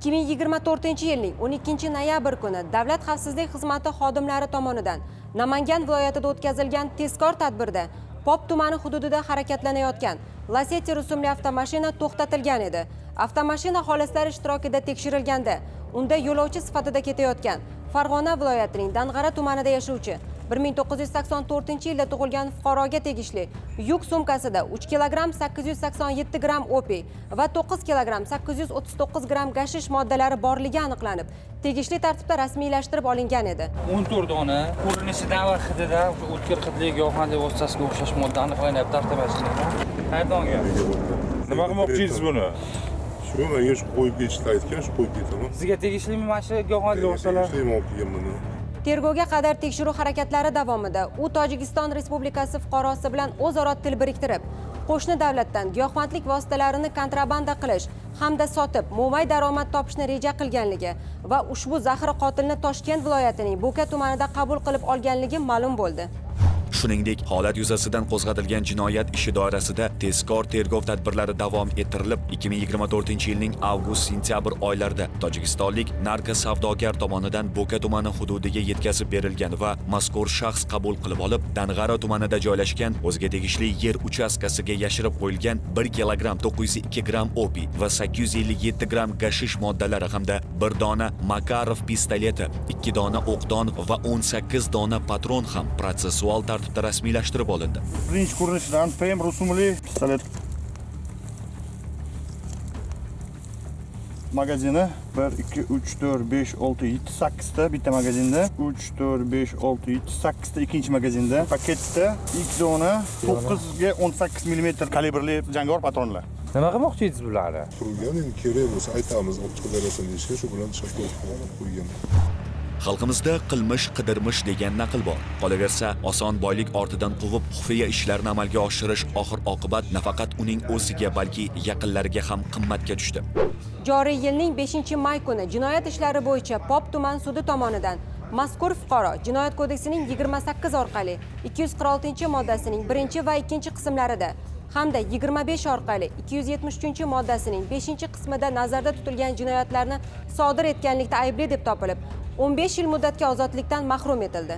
2024-yilning 12-noyabr kuni Davlat xavfsizlik xizmati xodimlari tomonidan Namangan viloyatida o'tkazilgan tezkor tadbirda Pop tumani hududida harakatlanayotgan Lacetti rusumli avtomashina to'xtatilgan edi. Avtomashina xolislari ishtirokida tekshirilganda, unda yo'lovchi sifatida ketayotgan Farg'ona viloyatining Dang'ara tumanida yashovchi 1984-yilda tug'ilgan fuqaroga tegishli yuk sumkasida 3 kg 887 gram opiy va 9 kg 839 gram gashish moddalari borligi aniqlanib, tegishli tartibda rasmiylashtirib olingan edi. 14 dona ko'rinishidan va hidida o'tkir hidli giyohvandlik vositasiga o'xshash modda aniqlanyapti avtomashinada. Haydonga. Nima qilmoqchisiz buni? Shu menga shu qo'yib ketishni aytgan, shu qo'yib ketaman. Sizga tegishlimi mana shu giyohvandlik vositalari? Tegishli olib kelgan buni. Tergovga qadar tekshiruv harakatlari davomida u Tojikiston Respublikasi fuqarosi bilan o'zaro til biriktirib, qo'shni davlatdan giyohvandlik vositalarini kontrabanda qilish hamda sotib, mo'may daromad topishni reja qilganligi va ushbu zahri qotilni Toshkent viloyatining Bo'ka tumanida qabul qilib olganligi ma'lum bo'ldi. Shuningdek, holat yuzasidan qo'zg'atilgan jinoyat ishi doirasida tezkor tergov tadbirlari davom ettirilib, 2024-yilning avgust-sentyabr oylarida tojikistonlik narko savdogar tomonidan Bo'ka tumani hududiga yetkazib berilgan va mazkur shaxs qabul qilib olib, Dang'ara tumanida joylashgan o'ziga tegishli yer uchastkasiga yashirib qo'yilgan 1 kg 902 gram opiy va 857 gram gashish moddalari hamda 1 dona Makarov pistoleti, 2 dona o'qdon va 18 dona patron ham protsessual tartibda rasmiylashtirib olindi. Birinchi ko'rinishidan PM rusumli pistolet. Magazini 1 2 3 4 5 6 7 8 ta bitta magazinda, 3 4 5 6 7 8 ta ikkinchi magazinda, paketda X dona 9 ga 18 mm kalibrli jangovar patronlar. Nima qilmoqchisiz bularni? Turgan endi kerak bo'lsa aytamiz, olib chiqaverasizlar deyishgan, shu bilan shakl qo'ygan. Xalqimizda qilmish qidirmish degan naql bor. Qolaversa, oson boylik ortidan quvib, xufiya ishlarni amalga oshirish oxir-oqibat nafaqat uning o'ziga, balki yaqinlariga ham qimmatga tushdi. Joriy yilning 5-may kuni jinoyat ishlari bo'yicha Pop tuman sudi tomonidan mazkur fuqaro Jinoyat kodeksining 28 orqali 246-moddasining 1 va 2 qismlarida hamda 25 orqali 273-moddasining 5-qismida nazarda tutilgan jinoyatlarni sodir etganlikda aybli deb topilib, 15 yil muddatga ozodlikdan mahrum etildi.